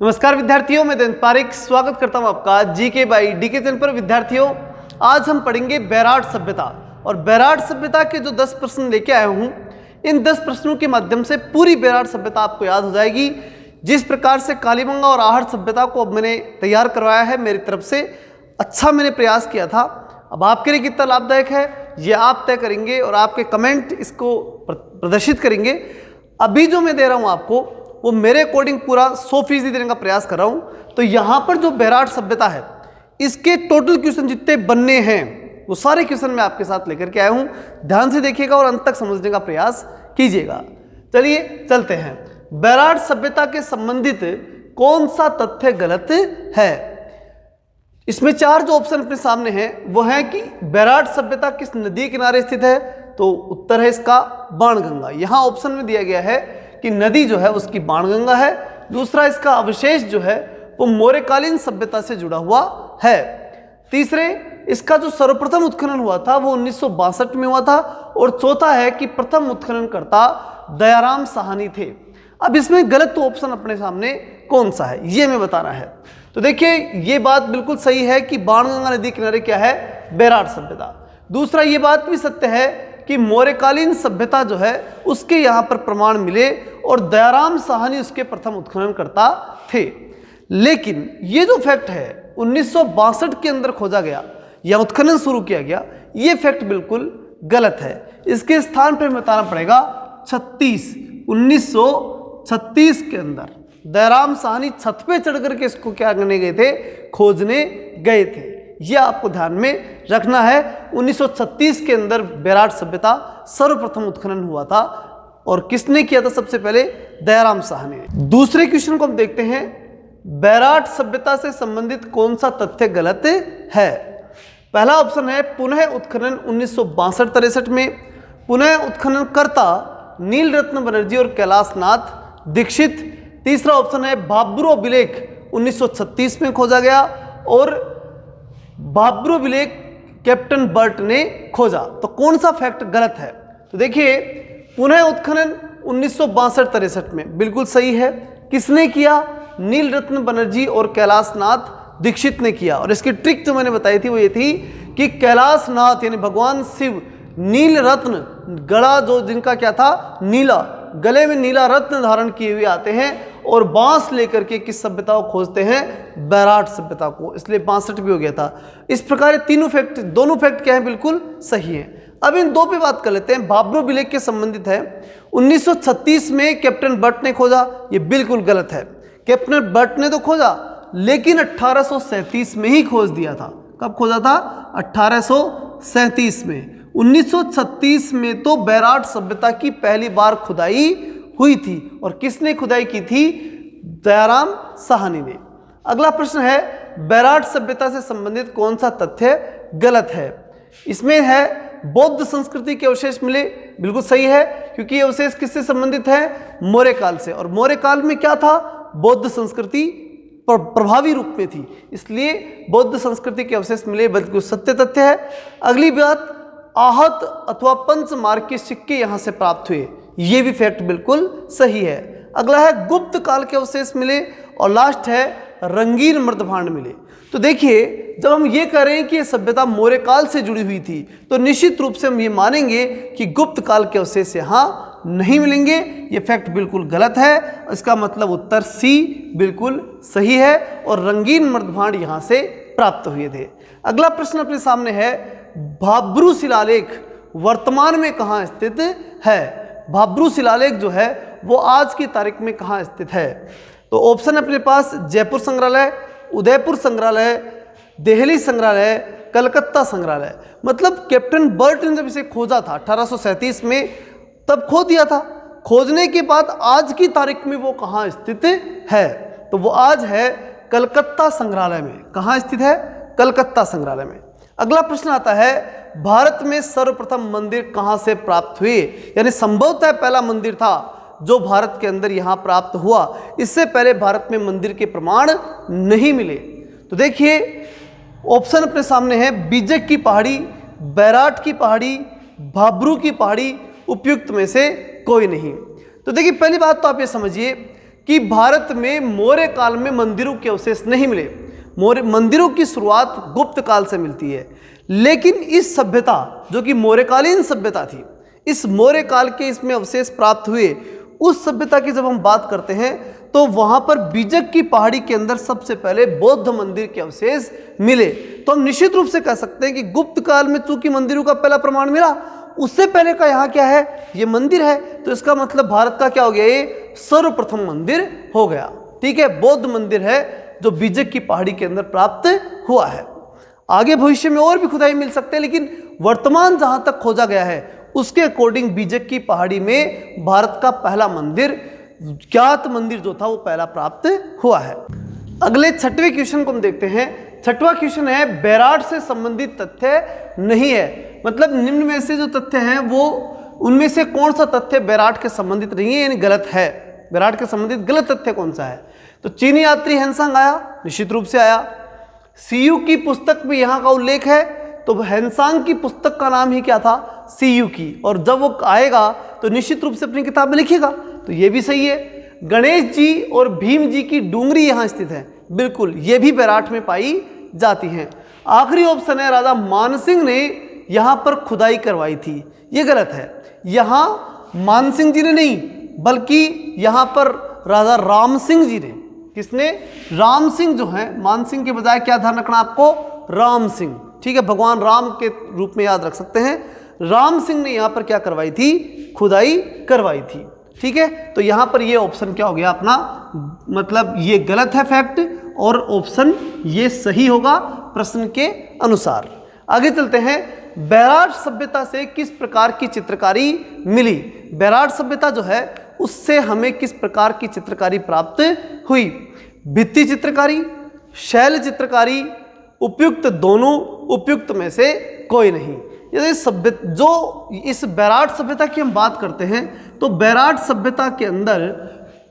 नमस्कार विद्यार्थियों, मैं दंत पारिक स्वागत करता हूं आपका जीके बाई डीके चैनल पर। विद्यार्थियों, आज हम पढ़ेंगे बैराट सभ्यता और बैराट सभ्यता के जो 10 प्रश्न लेके आया हूं, इन 10 प्रश्नों के माध्यम से पूरी बैराट सभ्यता आपको याद हो जाएगी। जिस प्रकार से कालीबंगा और आहट सभ्यता को अब मैंने तैयार करवाया है मेरी तरफ से, अच्छा मैंने प्रयास किया था। अब आपके लिए कितना लाभदायक है ये आप तय करेंगे और आपके कमेंट इसको प्रदर्शित करेंगे। अभी जो मैं दे रहा हूँ आपको वो मेरे अकॉर्डिंग पूरा 100% देने का प्रयास कर रहा हूँ। तो यहाँ पर जो बैराट सभ्यता है इसके टोटल क्वेश्चन जितने बनने हैं वो सारे क्वेश्चन मैं आपके साथ लेकर के आया हूँ। ध्यान से देखिएगा और अंत तक समझने का प्रयास कीजिएगा। चलिए चलते हैं। बैराट सभ्यता के संबंधित कौन सा तथ्य गलत है? इसमें 4 जो ऑप्शन अपने सामने हैं वो है कि बैराट सभ्यता किस नदी किनारे स्थित है, तो उत्तर है इसका बाणगंगा। यहाँ ऑप्शन में दिया गया है कि नदी जो है उसकी बाणगंगा है। दूसरा, इसका अवशेष जो है वो मौर्यकालीन सभ्यता से जुड़ा हुआ है। तीसरे, इसका जो सर्वप्रथम उत्खनन हुआ था वो 1962 में हुआ था। और चौथा है कि प्रथम उत्खननकर्ता दयाराम साहनी थे। अब इसमें गलत ऑप्शन अपने सामने कौन सा है ये मैं बताना है। तो देखिए, ये बात बिल्कुल सही है कि बाणगंगा नदी किनारे क्या है, बैराट सभ्यता। दूसरा, ये बात भी सत्य है कि मौर्यकालीन सभ्यता जो है उसके यहाँ पर प्रमाण मिले और दयाराम साहनी उसके प्रथम उत्खननकर्ता थे। लेकिन ये जो फैक्ट है 1962 के अंदर खोजा गया या उत्खनन शुरू किया गया, ये फैक्ट बिल्कुल गलत है। इसके स्थान पर बताना पड़ेगा 1936 के अंदर दयाराम साहनी छत पे चढ़ करके इसको क्या करने गए थे, खोजने गए थे। यह आपको ध्यान में रखना है। 1936 के अंदर बैराट सभ्यता सर्वप्रथम उत्खनन हुआ था और किसने किया था? सबसे पहले दयाराम साहनी ने। दूसरे क्वेश्चन को हम देखते हैं, बैराट सभ्यता से संबंधित कौन सा तथ्य गलत है? पहला ऑप्शन है पुनः उत्खनन 1962-63 में। पुनः उत्खननकर्ता नीलरत्न बनर्जी और कैलाशनाथ दीक्षित। तीसरा ऑप्शन है भाब्रू अभिलेख 1936 में खोजा गया और भाब्रू अभिलेख कैप्टन बर्ट ने खोजा। तो कौन सा फैक्ट गलत है? तो देखिए, पुनः उत्खनन 1962-63 में बिल्कुल सही है। किसने किया? नीलरत्न बनर्जी और कैलाशनाथ दीक्षित ने किया। और इसकी ट्रिक जो मैंने बताई थी वो ये थी कि कैलाशनाथ यानी भगवान शिव नीलरत्न गला जो जिनका क्या था, नीला, गले में नीला रत्न धारण किए हुए आते हैं और बांस लेकर के किस सभ्यता को खोजते हैं? बैराट सभ्यता को। इसलिए 62 भी हो गया था। इस प्रकार दोनों फैक्ट क्या है, बिल्कुल सही है। अब इन दो पे बात कर लेते हैं। भाब्रू अभिलेख के संबंधित है। 1936 में कैप्टन बर्ट ने खोजा, ये बिल्कुल गलत है। कैप्टन बर्ट ने तो खोजा लेकिन 1837 में ही खोज दिया था। कब खोजा था? 1837 में। 1936 में तो बैराट सभ्यता की पहली बार खुदाई हुई थी और किसने खुदाई की थी? दयाराम साहनी ने। अगला प्रश्न है, बैराट सभ्यता से संबंधित कौन सा तथ्य गलत है? इसमें है बौद्ध संस्कृति के अवशेष मिले। बिल्कुल सही है, क्योंकि ये अवशेष किससे संबंधित है? मौर्यकाल से। और मौर्यकाल में क्या था? बौद्ध संस्कृति प्रभावी रूप में थी, इसलिए बौद्ध संस्कृति के अवशेष मिले, बिल्कुल सत्य तथ्य है। अगली बात, आहत अथवा पंच मार्ग के सिक्के यहां से प्राप्त हुए, ये भी फैक्ट बिल्कुल सही है। अगला है गुप्त काल के अवशेष मिले और लास्ट है रंगीन मृदभांड मिले। तो देखिए, जब हम ये कह रहे हैं कि ये सभ्यता मौर्य काल से जुड़ी हुई थी तो निश्चित रूप से हम ये मानेंगे कि गुप्त काल के अवशेष यहाँ नहीं मिलेंगे। ये फैक्ट बिल्कुल गलत है। इसका मतलब उत्तर सी बिल्कुल सही है और रंगीन मृदभांड यहाँ से प्राप्त हुए थे। अगला प्रश्न अपने सामने है, भाब्रू शिलालेख वर्तमान में कहाँ स्थित है? भाब्रू शिलालेख जो है वो आज की तारीख में कहाँ स्थित है? तो ऑप्शन अपने पास जयपुर संग्रहालय, उदयपुर संग्रहालय, दिल्ली संग्रहालय, कलकत्ता संग्रहालय। मतलब कैप्टन बर्ट ने जब इसे खोजा था 1837 में, तब खो दिया था। खोजने के बाद आज की तारीख में वो कहाँ स्थित है? तो वो आज है कलकत्ता संग्रहालय में। कहाँ स्थित है? कलकत्ता संग्रहालय में। अगला प्रश्न आता है, भारत में सर्वप्रथम मंदिर कहाँ से प्राप्त हुए? यानी संभवतः पहला मंदिर था जो भारत के अंदर यहाँ प्राप्त हुआ। इससे पहले भारत में मंदिर के प्रमाण नहीं मिले। तो देखिए, ऑप्शन अपने सामने है, बीजक की पहाड़ी, बैराट की पहाड़ी, भाब्रू की पहाड़ी, उपयुक्त में से कोई नहीं। तो देखिए, पहली बात तो आप ये समझिए कि भारत में मौर्य काल में मंदिरों के अवशेष नहीं मिले। मौर्य मंदिरों की शुरुआत गुप्त काल से मिलती है, लेकिन इस सभ्यता जो कि मौर्यकालीन सभ्यता थी, इस मौर्य काल के इसमें अवशेष प्राप्त हुए। उस सभ्यता की जब हम बात करते हैं तो वहां पर बीजक की पहाड़ी के अंदर सबसे पहले बौद्ध मंदिर के अवशेष मिले। तो हम निश्चित रूप से कह सकते हैं कि गुप्त काल में चूंकि मंदिरों का पहला प्रमाण मिला, उससे पहले का यहाँ क्या है, ये मंदिर है। तो इसका मतलब भारत का क्या हो गया, ये सर्वप्रथम मंदिर हो गया। ठीक है, बौद्ध मंदिर है जो बीजक की पहाड़ी के अंदर प्राप्त हुआ है। आगे भविष्य में और भी खुदाई मिल सकते हैं, लेकिन वर्तमान जहां तक खोजा गया है उसके अकॉर्डिंग बीजक की पहाड़ी में भारत का पहला मंदिर, ज्ञात मंदिर जो था वो पहला प्राप्त हुआ है। अगले 6वें क्वेश्चन को हम देखते हैं। 6वां क्वेश्चन है बैराट से संबंधित तथ्य नहीं है। मतलब निम्न में से जो तथ्य हैं वो उनमें से कौन सा तथ्य बैराट के संबंधित नहीं है, यानी गलत है। बैराट के संबंधित गलत तथ्य कौन सा है? तो चीनी यात्री हेनसांग आया, निश्चित रूप से आया। सीयू की पुस्तक में यहाँ का उल्लेख है, तो हेनसांग की पुस्तक का नाम ही क्या था, सीयू की, और जब वो आएगा तो निश्चित रूप से अपनी किताब में लिखेगा, तो ये भी सही है। गणेश जी और भीम जी की डूंगरी यहाँ स्थित है, बिल्कुल ये भी बैराट में पाई जाती हैं। आखिरी ऑप्शन है राजा मानसिंह ने यहाँ पर खुदाई करवाई थी, ये गलत है। यहाँ मानसिंह जी ने नहीं, बल्कि यहाँ पर राजा राम सिंह जी ने, किसने, राम सिंह जो है, मानसिंह के बजाय क्या ध्यान रखना आपको, राम सिंह। ठीक है, भगवान राम के रूप में याद रख सकते हैं। राम सिंह ने यहाँ पर क्या करवाई थी, खुदाई करवाई थी। ठीक है, तो यहाँ पर ये ऑप्शन क्या हो गया अपना, मतलब ये गलत है फैक्ट, और ऑप्शन ये सही होगा प्रश्न के अनुसार। आगे चलते हैं। बैराट सभ्यता से किस प्रकार की चित्रकारी मिली? बैराट सभ्यता जो है उससे हमें किस प्रकार की चित्रकारी प्राप्त हुई? भित्ति चित्रकारी, शैल चित्रकारी, उपयुक्त दोनों, उपयुक्त में से कोई नहीं। यदि सभ्य जो इस बैराट सभ्यता की हम बात करते हैं तो बैराट सभ्यता के अंदर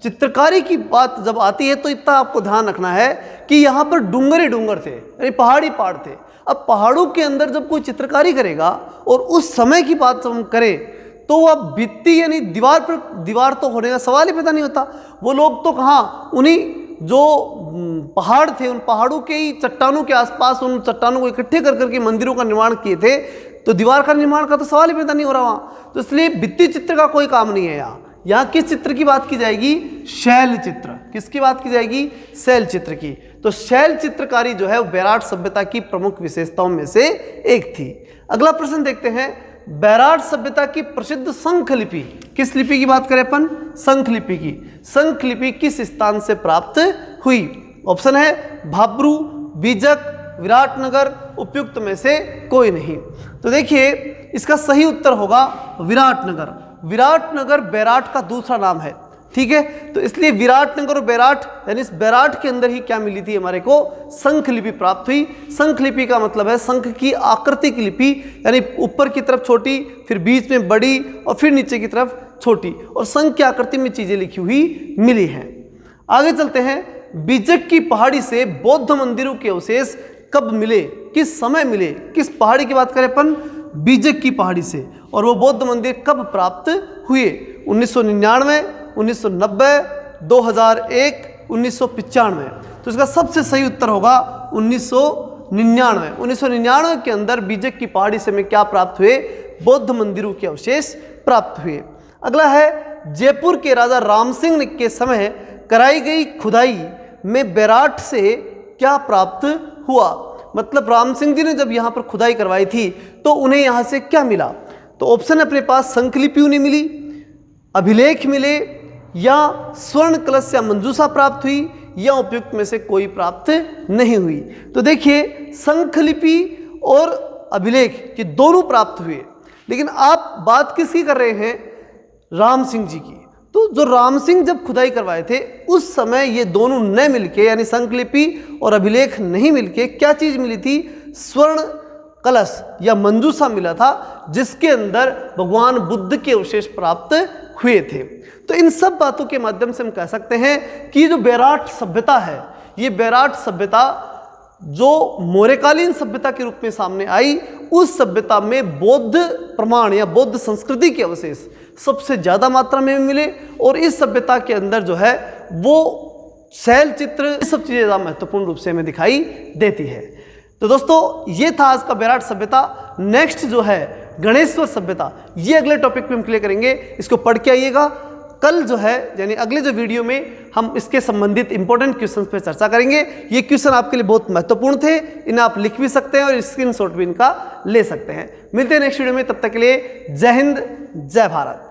चित्रकारी की बात जब आती है तो इतना आपको ध्यान रखना है कि यहाँ पर डूंगर ही डूंगर थे, यानी पहाड़ी पहाड़ थे। अब पहाड़ों के अंदर जब कोई चित्रकारी करेगा और उस समय की बात जब हम करें तो वह भित्ति यानी दीवार पर, दीवार तो होने का सवाल ही पैदा नहीं होता। वो लोग तो कहाँ, उन्हीं जो पहाड़ थे उन पहाड़ों के ही चट्टानों के आसपास उन चट्टानों को इकट्ठे कर करके मंदिरों का निर्माण किए थे, तो दीवार का निर्माण का तो सवाल ही पैदा नहीं हो रहा वहाँ। तो इसलिए भित्ति चित्र का कोई काम नहीं है यहाँ किस चित्र की बात की जाएगी, शैल चित्र। किसकी बात की जाएगी, शैल चित्र की। तो शैल चित्रकारी जो है वो बैराट सभ्यता की प्रमुख विशेषताओं में से एक थी। अगला प्रश्न देखते हैं। बैराट सभ्यता की प्रसिद्ध शंख लिपि, किस लिपि की बात करें अपन, शंख लिपि की। शंख लिपि किस स्थान से प्राप्त हुई? ऑप्शन है भाब्रू, बीजक, विराटनगर, उपयुक्त में से कोई नहीं। तो देखिए इसका सही उत्तर होगा विराटनगर। विराटनगर बैराट का दूसरा नाम है। ठीक है, तो इसलिए विराटनगर और बैराट यानी इस बैराट के अंदर ही क्या मिली थी, हमारे को शंख लिपि प्राप्त हुई। शंख लिपि का मतलब है शंख की आकृति की लिपि, यानी ऊपर की तरफ छोटी, फिर बीच में बड़ी और फिर नीचे की तरफ छोटी, और शंख की आकृति में चीजें लिखी हुई मिली हैं। आगे चलते हैं। बीजक की पहाड़ी से बौद्ध मंदिरों के अवशेष कब मिले, किस समय मिले? किस पहाड़ी की बात करें अपन, बीजक की पहाड़ी से। और वो बौद्ध मंदिर कब प्राप्त हुए? 1999, 1990, 2001, 1995। तो इसका सबसे सही उत्तर होगा 1999। 1999 के अंदर बीजक की पहाड़ी से में क्या प्राप्त हुए, बौद्ध मंदिरों के अवशेष प्राप्त हुए। अगला है जयपुर के राजा राम सिंह के समय कराई गई खुदाई में बैराट से क्या प्राप्त हुआ? मतलब राम सिंह जी ने जब यहाँ पर खुदाई करवाई थी तो उन्हें यहाँ से क्या मिला? तो ऑप्शन अपने पास शंखलिपि उन्हें मिली, अभिलेख मिले, या स्वर्ण कलश या मंजूषा प्राप्त हुई, या उपयुक्त में से कोई प्राप्त नहीं हुई। तो देखिए शंखलिपि और अभिलेख ये दोनों प्राप्त हुए, लेकिन आप बात किसकी कर रहे हैं, राम सिंह जी की। तो जो राम सिंह जब खुदाई करवाए थे उस समय ये दोनों न मिलके, यानी शंखलिपि और अभिलेख नहीं मिलके क्या चीज मिली थी, स्वर्ण कलश या मंजूषा मिला था, जिसके अंदर भगवान बुद्ध के अवशेष प्राप्त हुए थे। तो इन सब बातों के माध्यम से हम कह सकते हैं कि जो बैराट सभ्यता है, ये बैराट सभ्यता जो मौर्यकालीन सभ्यता के रूप में सामने आई, उस सभ्यता में बौद्ध प्रमाण या बौद्ध संस्कृति के अवशेष सबसे ज़्यादा मात्रा में मिले, और इस सभ्यता के अंदर जो है वो शैल चित्र, ये सब चीज़ें ज़्यादा महत्वपूर्ण रूप से हमें दिखाई देती है। तो दोस्तों ये था आज का बेराट सभ्यता। नेक्स्ट जो है गणेश्वर सभ्यता, ये अगले टॉपिक पे हम क्लियर करेंगे, इसको पढ़ के आइएगा। कल जो है यानी अगले जो वीडियो में हम इसके संबंधित इंपॉर्टेंट क्वेश्चंस पे चर्चा करेंगे। ये क्वेश्चन आपके लिए बहुत महत्वपूर्ण थे, इन्हें आप लिख भी सकते हैं और स्क्रीनशॉट भी इनका ले सकते हैं। मिलते हैं नेक्स्ट वीडियो में, तब तक के लिए जय हिंद, जय भारत।